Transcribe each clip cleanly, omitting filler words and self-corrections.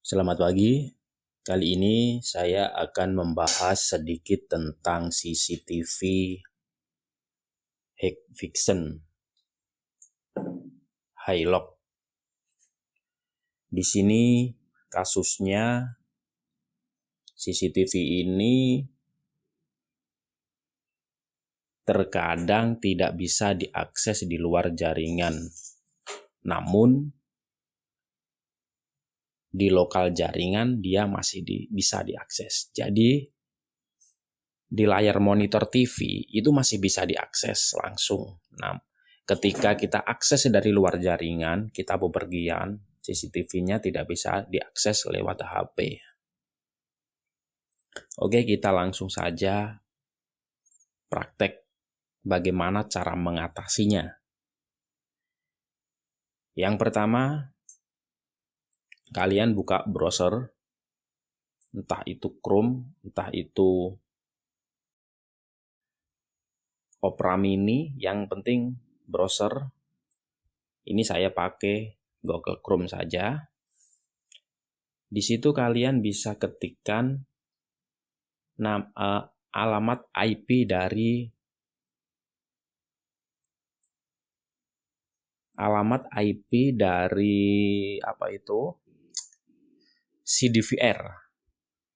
Selamat pagi. Kali ini saya akan membahas sedikit tentang CCTV hack fiction Hillock. Di sini kasusnya CCTV ini terkadang tidak bisa diakses di luar jaringan. Namun di lokal jaringan dia masih bisa diakses. Jadi di layar monitor TV itu masih bisa diakses langsung. Nah, ketika kita akses dari luar jaringan, kita bepergian, CCTV-nya tidak bisa diakses lewat HP. Oke, kita langsung saja praktek bagaimana cara mengatasinya. Yang pertama, kalian buka browser, entah itu Chrome, entah itu Opera Mini, yang penting browser. Ini saya pakai Google Chrome saja. Di situ kalian bisa ketikkan alamat IP dari CDVR.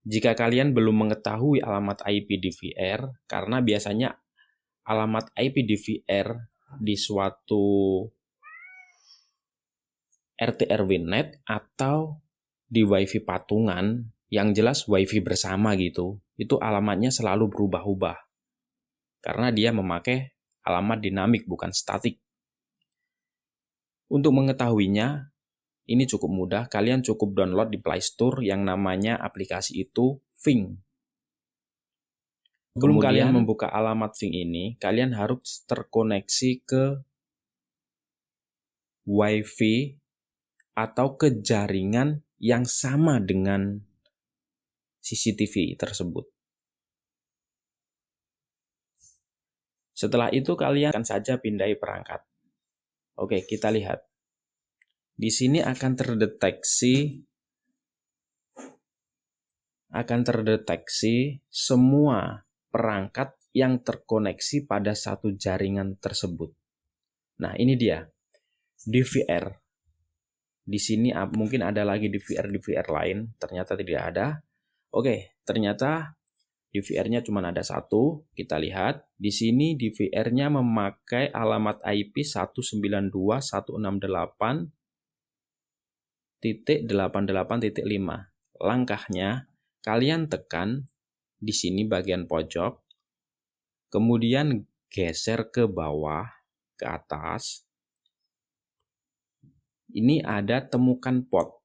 Jika kalian belum mengetahui alamat IP DVR, karena biasanya alamat IP DVR di suatu RT RW-net atau di WiFi patungan, yang jelas WiFi bersama gitu, itu alamatnya selalu berubah-ubah. Karena dia memakai alamat dinamik bukan statik. Untuk mengetahuinya, ini cukup mudah, kalian cukup download di Play Store yang namanya aplikasi itu Fing. Sebelum kalian membuka alamat Fing ini, kalian harus terkoneksi ke WiFi atau ke jaringan yang sama dengan CCTV tersebut. Setelah itu kalian akan saja pindahi perangkat. Oke, kita lihat. Di sini akan terdeteksi semua perangkat yang terkoneksi pada satu jaringan tersebut. Nah, ini dia. DVR. Di sini mungkin ada lagi DVR lain, ternyata tidak ada. Oke, ternyata DVR-nya cuma ada satu. Kita lihat, di sini DVR-nya memakai alamat IP 192.168.88.5. Langkahnya, kalian tekan di sini bagian pojok, kemudian geser ke bawah, ke atas. Ini ada temukan port.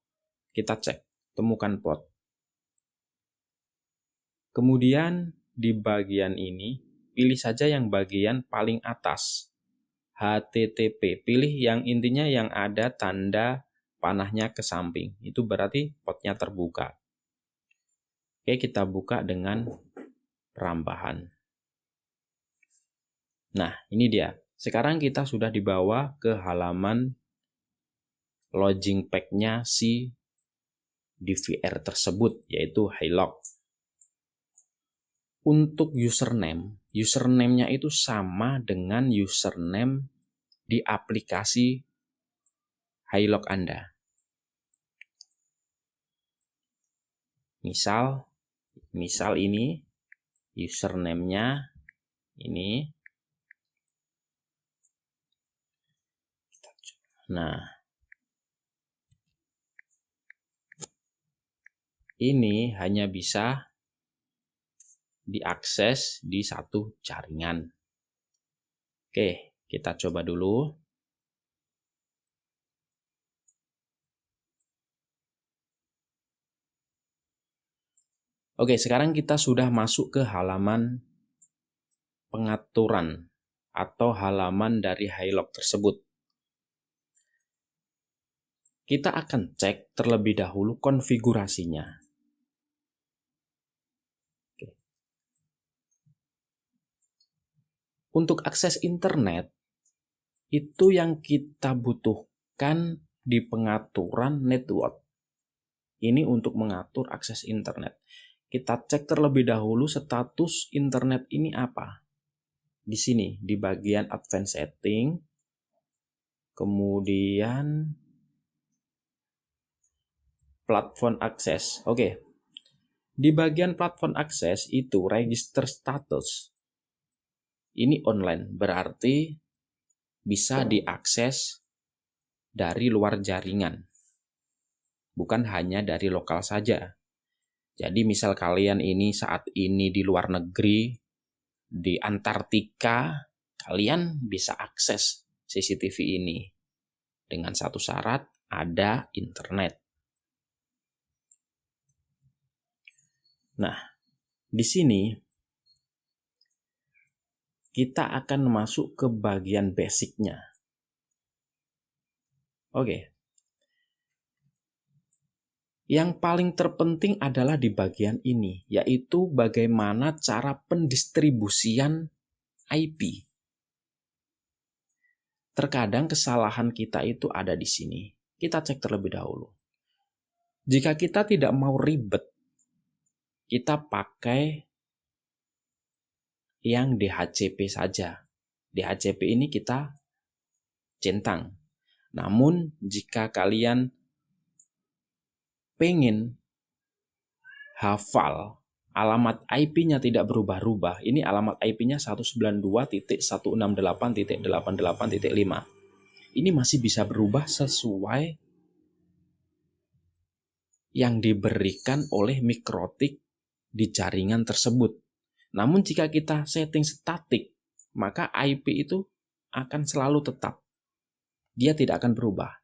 Kita cek, temukan port. Kemudian di bagian ini, pilih saja yang bagian paling atas. HTTP, pilih yang intinya yang ada tanda panahnya ke samping. Itu berarti portnya terbuka. Oke, kita buka dengan perambahan. Nah, ini dia. Sekarang kita sudah dibawa ke halaman login pack-nya si DVR tersebut, yaitu Hillock. Untuk username-nya itu sama dengan username di aplikasi Hillock Anda. Misal ini username-nya ini. Nah, ini hanya bisa diakses di satu jaringan. Oke, kita coba dulu. Oke, sekarang kita sudah masuk ke halaman pengaturan atau halaman dari Hillock tersebut. Kita akan cek terlebih dahulu konfigurasinya. Oke. Untuk akses internet, itu yang kita butuhkan di pengaturan network. Ini untuk mengatur akses internet. Kita cek terlebih dahulu status internet ini apa. Di sini, di bagian advanced setting, kemudian platform akses. Oke. Di bagian platform akses itu register status. Ini online, berarti bisa diakses dari luar jaringan. Bukan hanya dari lokal saja. Jadi misal kalian ini saat ini di luar negeri, di Antartika, kalian bisa akses CCTV ini. Dengan satu syarat, ada internet. Nah, di sini kita akan masuk ke bagian basicnya. Oke. Yang paling terpenting adalah di bagian ini, yaitu bagaimana cara pendistribusian IP. Terkadang kesalahan kita itu ada di sini. Kita cek terlebih dahulu. Jika kita tidak mau ribet, kita pakai yang DHCP saja. DHCP ini kita centang. Namun jika kalian pengen hafal alamat IP-nya tidak berubah-ubah, ini alamat IP-nya 192.168.88.5. Ini masih bisa berubah sesuai yang diberikan oleh mikrotik di jaringan tersebut. Namun jika kita setting statik, maka IP itu akan selalu tetap. Dia tidak akan berubah.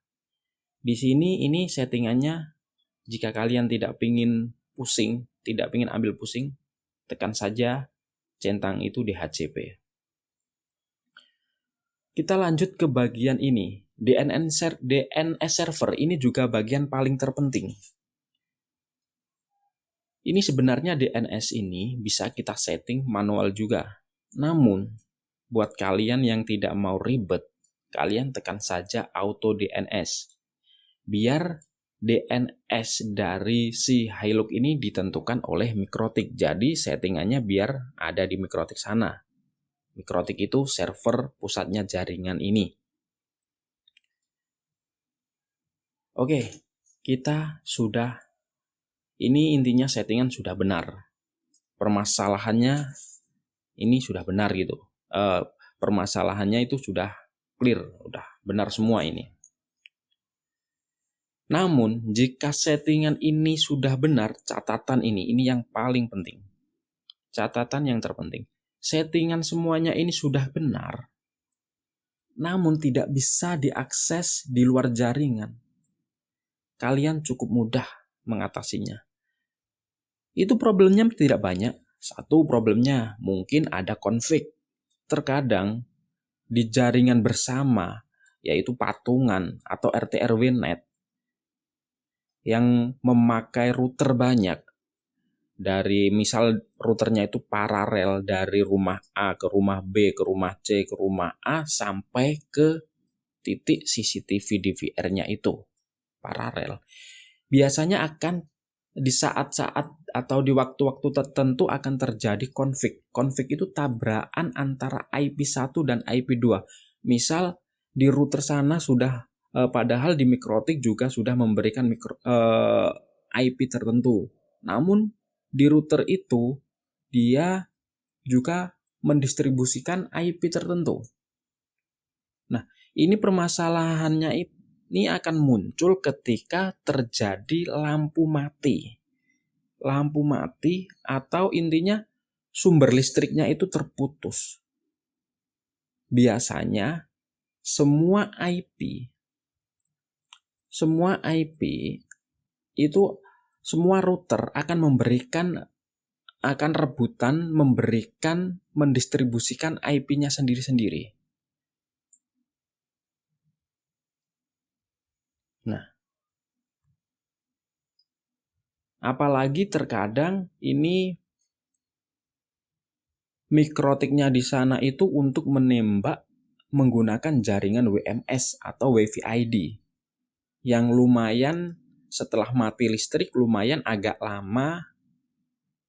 Di sini ini settingannya, jika kalian tidak ingin pusing, tidak ingin ambil pusing, tekan saja centang itu DHCP. Kita lanjut ke bagian ini. DNS server ini juga bagian paling terpenting. Ini sebenarnya DNS ini bisa kita setting manual juga. Namun, buat kalian yang tidak mau ribet, kalian tekan saja auto DNS. Biar DNS dari si Hilux ini ditentukan oleh mikrotik. Jadi settingannya biar ada di mikrotik sana. Mikrotik itu server pusatnya jaringan ini. Oke, kita sudah, ini intinya settingan sudah benar. Permasalahannya ini sudah benar gitu. Permasalahannya itu sudah clear, udah benar semua ini. Namun, jika settingan ini sudah benar, catatan ini yang paling penting. Catatan yang terpenting. Settingan semuanya ini sudah benar, namun tidak bisa diakses di luar jaringan. Kalian cukup mudah mengatasinya. Itu problemnya tidak banyak. Satu problemnya mungkin ada konflik. Terkadang di jaringan bersama, yaitu patungan atau RT/RW-net, yang memakai router banyak, dari misal routernya itu paralel dari rumah A ke rumah B, ke rumah C, ke rumah A, sampai ke titik CCTV DVR-nya itu paralel. Biasanya akan di saat-saat atau di waktu-waktu tertentu akan terjadi konflik. Konflik itu tabrakan antara IP1 dan IP2. Misal di router sana sudah padahal di mikrotik juga sudah memberikan IP tertentu. Namun di router itu dia juga mendistribusikan IP tertentu. Nah, ini permasalahannya ini akan muncul ketika terjadi lampu mati. Lampu mati atau intinya sumber listriknya itu terputus. Biasanya semua IP itu, semua router akan rebutan mendistribusikan IP-nya sendiri-sendiri. Nah, apalagi terkadang ini mikrotiknya di sana itu untuk menembak menggunakan jaringan WMS atau WiFi ID yang lumayan setelah mati listrik lumayan agak lama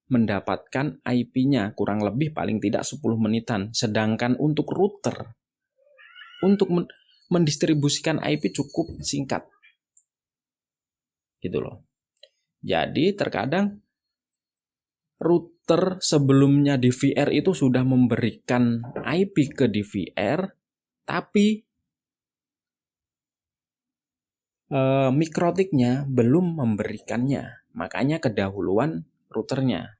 mendapatkan IP-nya, kurang lebih paling tidak 10 menitan. Sedangkan untuk router, untuk mendistribusikan IP cukup singkat. Gitu loh. Jadi terkadang router sebelumnya DVR itu sudah memberikan IP ke DVR, tapi mikrotiknya belum memberikannya, makanya kedahuluan routernya.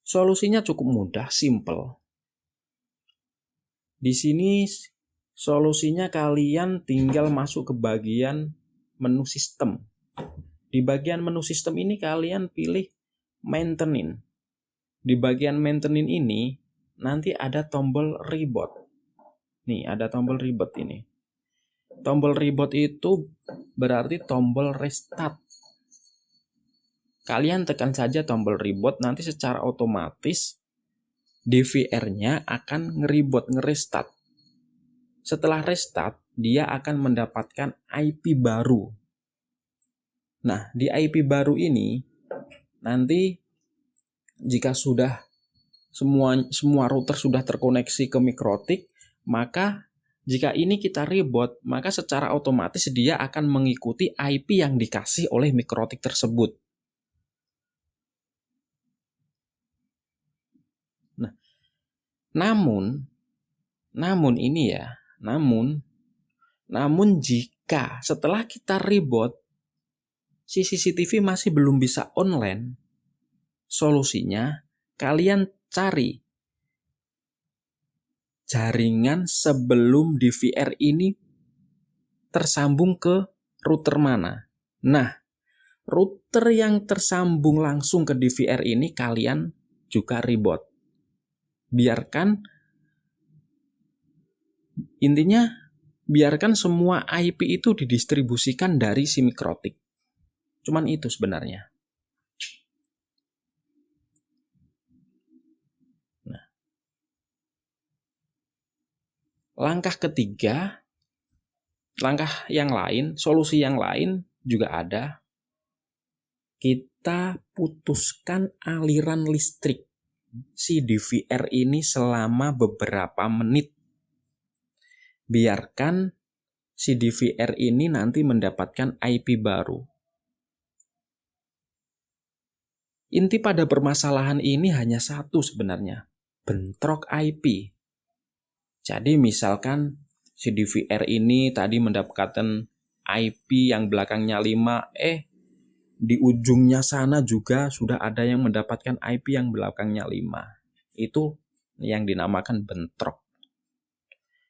Solusinya cukup mudah, simple. Di sini solusinya kalian tinggal masuk ke bagian menu sistem. Di bagian menu sistem ini kalian pilih maintenance. Di bagian maintenance ini nanti ada tombol reboot. Nih, ada tombol reboot ini. Tombol reboot itu berarti tombol restart. Kalian tekan saja tombol reboot, nanti secara otomatis DVR-nya akan nge-reboot, nge-restart. Setelah restart, dia akan mendapatkan IP baru. Nah, di IP baru ini, nanti jika sudah semua router sudah terkoneksi ke mikrotik, maka jika ini kita reboot, maka secara otomatis dia akan mengikuti IP yang dikasih oleh mikrotik tersebut. Nah, namun jika setelah kita reboot si CCTV masih belum bisa online, solusinya kalian cari jaringan sebelum DVR ini tersambung ke router mana. Nah, router yang tersambung langsung ke DVR ini kalian juga reboot. Biarkan semua IP itu didistribusikan dari si mikrotik. Cuman itu sebenarnya. Langkah ketiga, solusi yang lain juga ada. Kita putuskan aliran listrik si DVR ini selama beberapa menit. Biarkan si DVR ini nanti mendapatkan IP baru. Inti pada permasalahan ini hanya satu sebenarnya, bentrok IP. Jadi misalkan si DVR ini tadi mendapatkan IP yang belakangnya 5, di ujungnya sana juga sudah ada yang mendapatkan IP yang belakangnya 5. Itu yang dinamakan bentrok.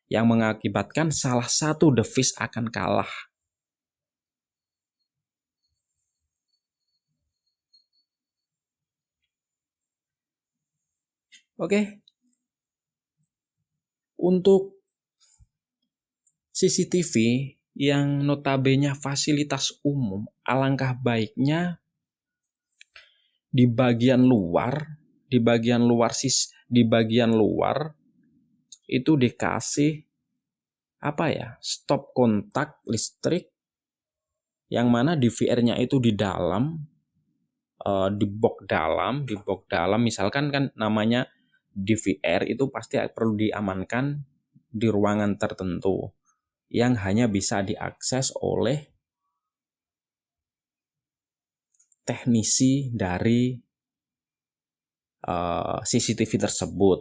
Yang mengakibatkan salah satu device akan kalah. Oke. Untuk CCTV yang notabene fasilitas umum, alangkah baiknya di bagian luar itu dikasih stop kontak listrik, yang mana DVR-nya itu di dalam, di box dalam, misalkan kan namanya DVR itu pasti perlu diamankan di ruangan tertentu yang hanya bisa diakses oleh teknisi dari CCTV tersebut,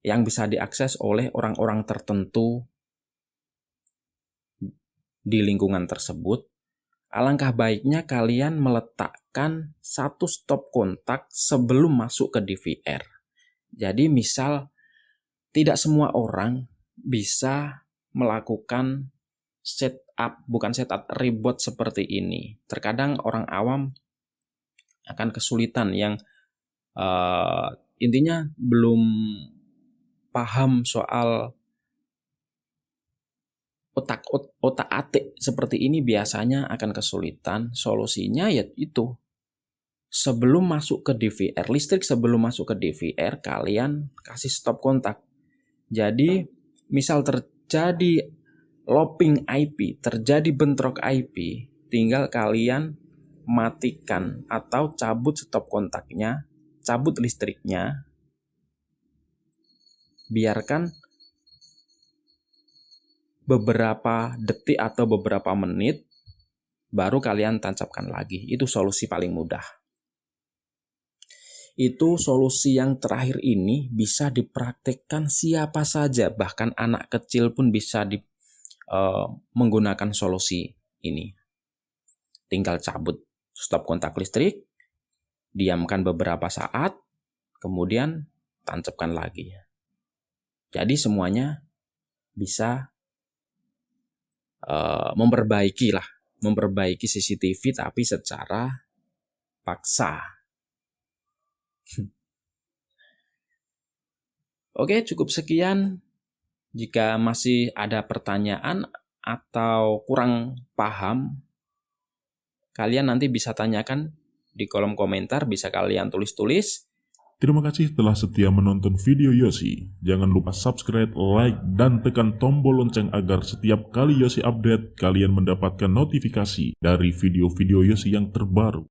yang bisa diakses oleh orang-orang tertentu di lingkungan tersebut. Alangkah baiknya kalian meletakkan satu stop kontak sebelum masuk ke DVR. Jadi misal tidak semua orang bisa melakukan reboot seperti ini. Terkadang orang awam akan kesulitan yang intinya belum paham soal otak-atik seperti ini, biasanya akan kesulitan. Solusinya yaitu sebelum masuk ke DVR, sebelum masuk ke DVR, kalian kasih stop kontak. Jadi misal terjadi looping IP, terjadi bentrok IP, tinggal kalian matikan atau cabut stop kontaknya, cabut listriknya, biarkan beberapa detik atau beberapa menit, baru kalian tancapkan lagi. Itu solusi paling mudah. Itu solusi yang terakhir ini bisa dipraktekkan siapa saja, bahkan anak kecil pun bisa menggunakan solusi ini. Tinggal cabut stop kontak listrik, diamkan beberapa saat, kemudian tancapkan lagi. Jadi semuanya bisa memperbaiki CCTV tapi secara paksa. Oke, cukup sekian. Jika masih ada pertanyaan atau kurang paham, kalian nanti bisa tanyakan di kolom komentar, bisa kalian tulis-tulis. Terima kasih telah setia menonton video Yosi. Jangan lupa subscribe, like, dan tekan tombol lonceng agar setiap kali Yosi update, kalian mendapatkan notifikasi dari video-video Yosi yang terbaru.